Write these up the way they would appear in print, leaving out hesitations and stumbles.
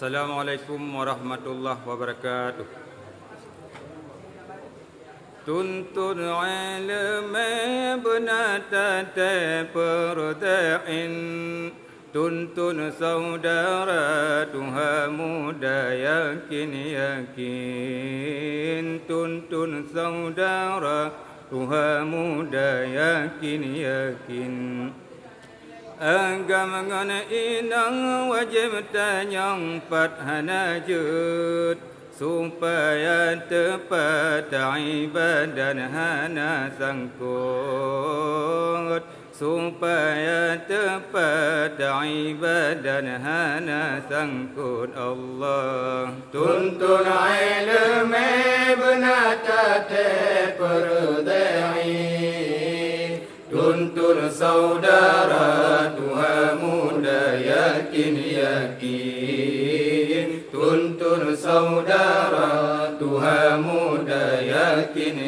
Assalamualaikum warahmatullahi wabarakatuh. Tuntun ilmu benata perda'in, tuntun saudara Tuhan muda yakin, tuntun saudara Tuhan muda yakin. Agama ngana inang wajib tanyang pat hanajut, supaya tepat ibadah hana sangkut, supaya tepat ibadah hana sangkut Allah. Tuntun ilmu benata perda'in, tuntun saudara Tuhan muda yakin, tuntun saudara Tuhan muda yakin.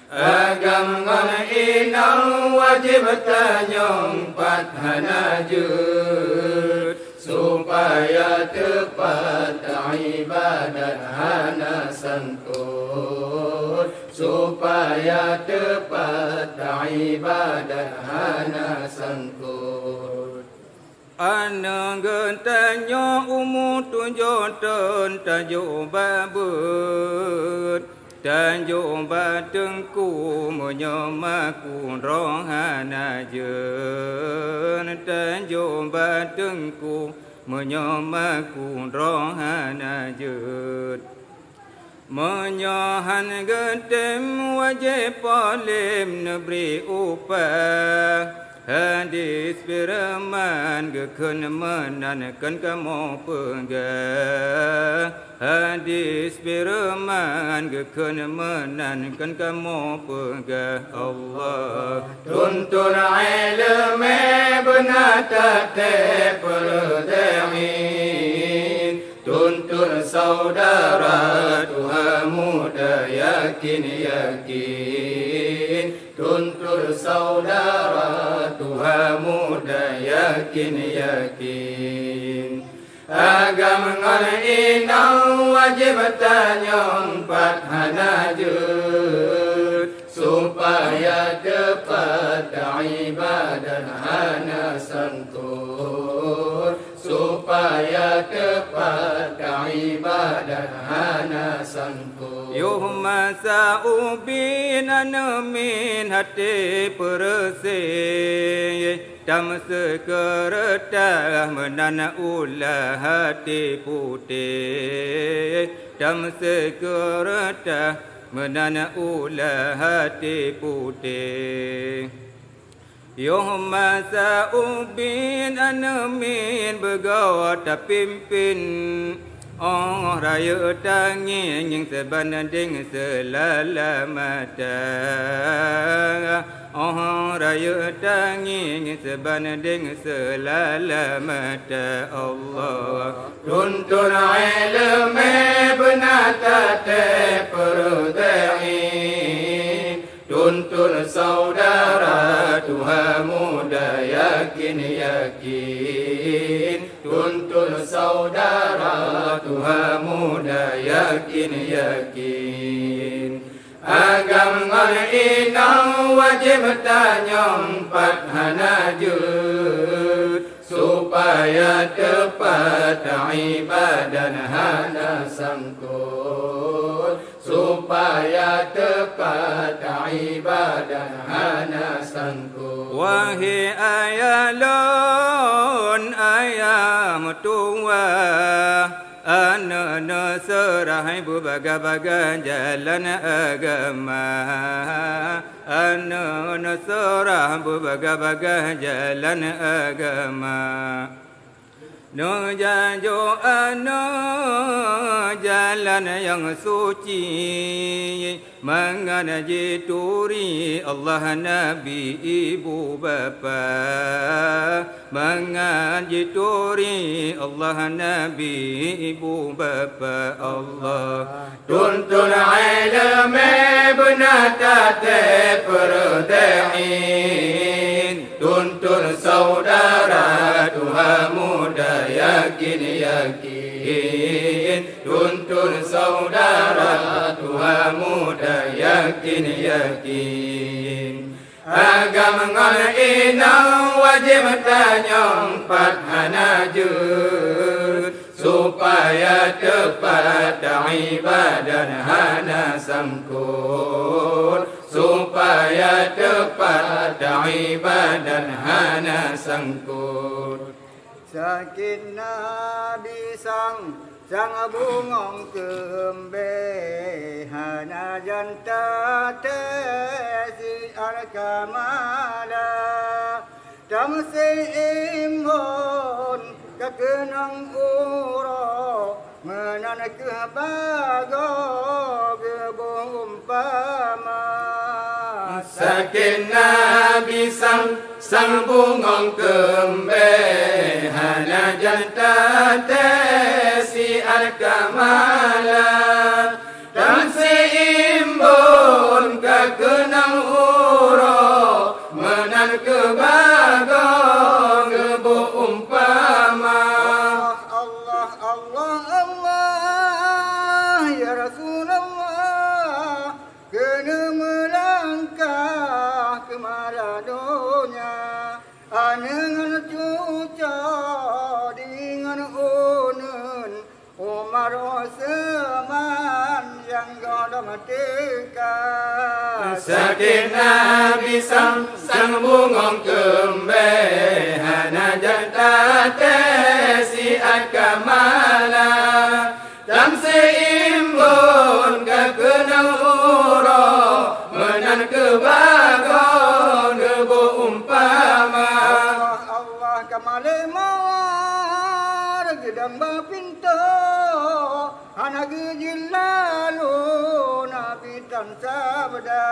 Agama inang wajib tanyang pat hanajut, supaya tepat ibadat hana sangkut, supaya tepat ibadat hana sangkut. Ana gentanya umur tunjotan tajuk babut, tajuk batengku menyamaku rohana jen, tajuk batengku menyamaku rohana jen. Menyohan getem wajib palim neberi upah, hadis firman gekun menankan kamu penggah, hadis firman gekun menankan kamu penggah Allah. Tuntun ilmu benata perda'in, tuntun saudara Tuhan muda yakin, tuntun saudara Tuhan muda yakin. Agama inang wajib tanyang pat hanajut, supaya tepat ibadah hana sangkut, supaya tepat ibadah hana sangkut. Yuhma sa'ubina min hati bersih, dam sekeretah menana ulah hati putih, dam sekeretah menana ulah hati putih. Yuhma sa'ubin anamin begawat pimpin, oh raya tangi yang sebanding selalamata, oh raya tangi yang sebanding selalamata Allah. Tuntun ilmu benata perda'in, tuntun saudara Tuhan muda yakin, tuntun saudara Tuhan muda yakin. Agama inang wajib tanyang pat hanajut, supaya tepat ibadah hana sangkut, supaya tepat ibadah hana sangkut. Wahai ayalon ayam tua, ana serah berbagai-bagai jalan agama, ana serah berbagai-bagai jalan agama. No janjo ana jalan yang suci, mengaji turi Allah Nabi ibu bapa, mengaji turi Allah Nabi ibu bapa Allah. Tuntun ilmu benata perda'in, tuntun saudara Tuhan muda yakin. Agam ngon inang wajib tanyong pathanajud supaya tepat ibadah hana sangkut supaya tepat ibadah hana sangkut. Sakinah bisang sang bungong kembe hana janta tesi al-kamala tamsi imun kekenang uro menan kebago gebuh umpama. Sakinah bisang sang bungong kembe hana janta tesi al-kamala tamsi imbun kekenang uro menan kebagong gebu umpama. Allah Allah Allah ya Rasulullah kena melangkah ke maladonya anengan cuca dengan unun Umar Osman yang goda merdeka. Sakinah bisang sang bungong kembe hana janta tesi al-kamala tamsi imbun kekenang uro menan kebagon gebu umpama. Allah kamale mawar gedang bapinto anak jilalu nabi tan sabda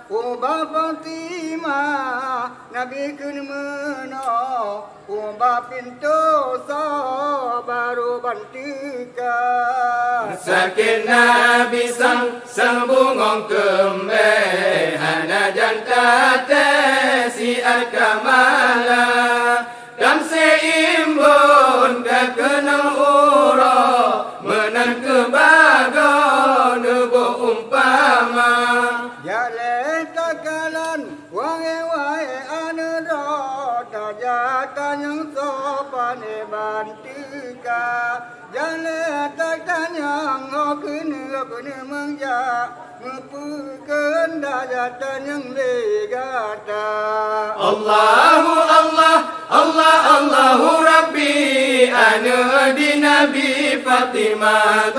ubah Fatimah nabi kun meno ubah pintu so baru bantika. Sakinah bisang sang bungong kembe hana janta tesi al-kamala tamsi imbun kekenang uro menan kebagon gebu umpama. Jale takalan wae anu rota jatan yang sopane bantika jale takan yang kene mengja mepukeun dajatan yang legata. Allahu Allah Allah Allahu Rabbi anu di Nabi Fatimah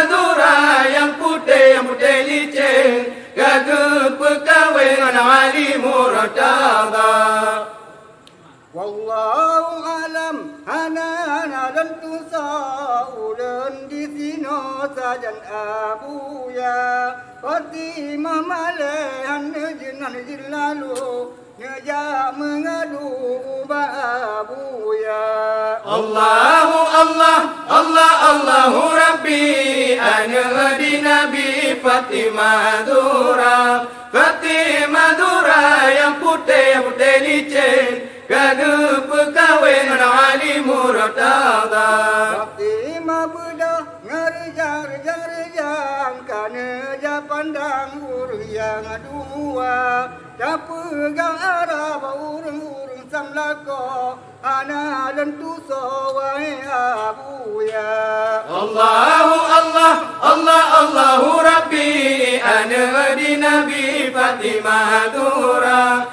Dura yang putih licin gagep pekawin Ali Murtada. Wallahu alam hana dan tusaulan di sino sajan abuya Fatimah malehan jinan jilalu ngeja mengadu abuya. Allahu Allah Allah Allahu Rabbi anu di Nabi Fatimah Dura yang putih licin gagep kawin Ali Murtada. Fatimah budak ngerjang kana pandang urang yang dua dapegang arah urang samlako ana lentu sawai abuya. Allahu Allah Allah Allahu Rabbi anu di Nabi Fatimah Dura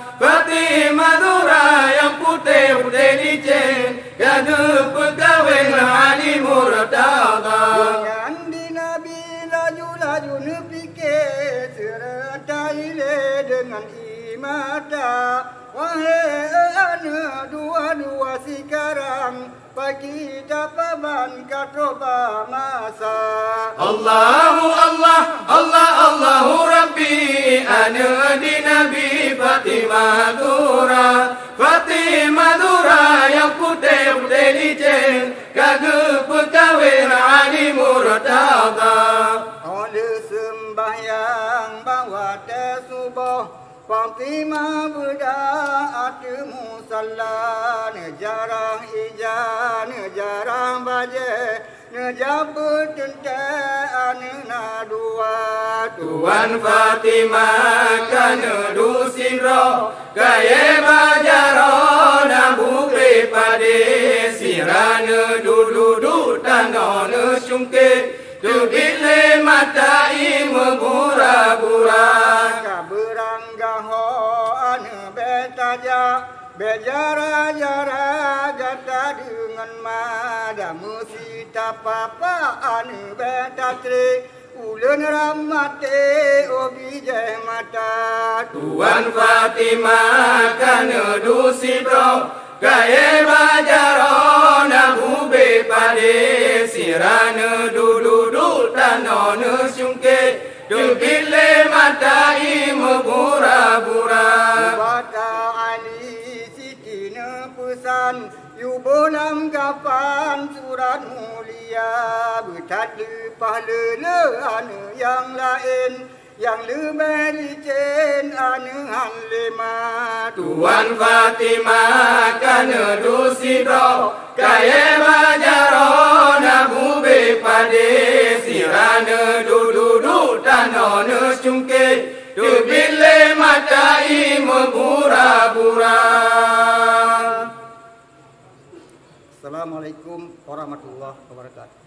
yang putih licin gagep kawin Ali Murtada. Dengan di Nabi laju nepike sertai dengan imata wahai anu dua sekarang bagi tapaban katroba masa. Allahu Allah Allah Allahu Rabbi anu di Nabi Fatimah Dura yang putih licin gagep kawin Ali Murtada. Oleh sembahyang bawa subuh Fatimah budak musalla jarang ijan jarang baje Nejabut tente anna dua Tuan Fatimah kana dusin roh Kaya bajaro na bukri pade Sirana dulu tanona sungke Tubile mata ima bura-bura Kaberanggaho anu betaja Bejara-jara gata dengan madamu sita papa anu betatri Ulen ramate obijai mata Tuan Fatimah kana dusin roh Kaya bajaro na bukri pade Sirana dulu tanona sungke Tubile mata ima bura-bura Bata Ali sitina pesan Yubolam kapan surat mulia Bertadu pahala anu yang lain Yang lebih licin anu halimat Tuan Fatimah kana dusin roh Kaya bajaro na bube pade Sirana dulu tanona sungke Tubile mata ima bura-bura Assalamualaikum warahmatullahi wabarakatuh.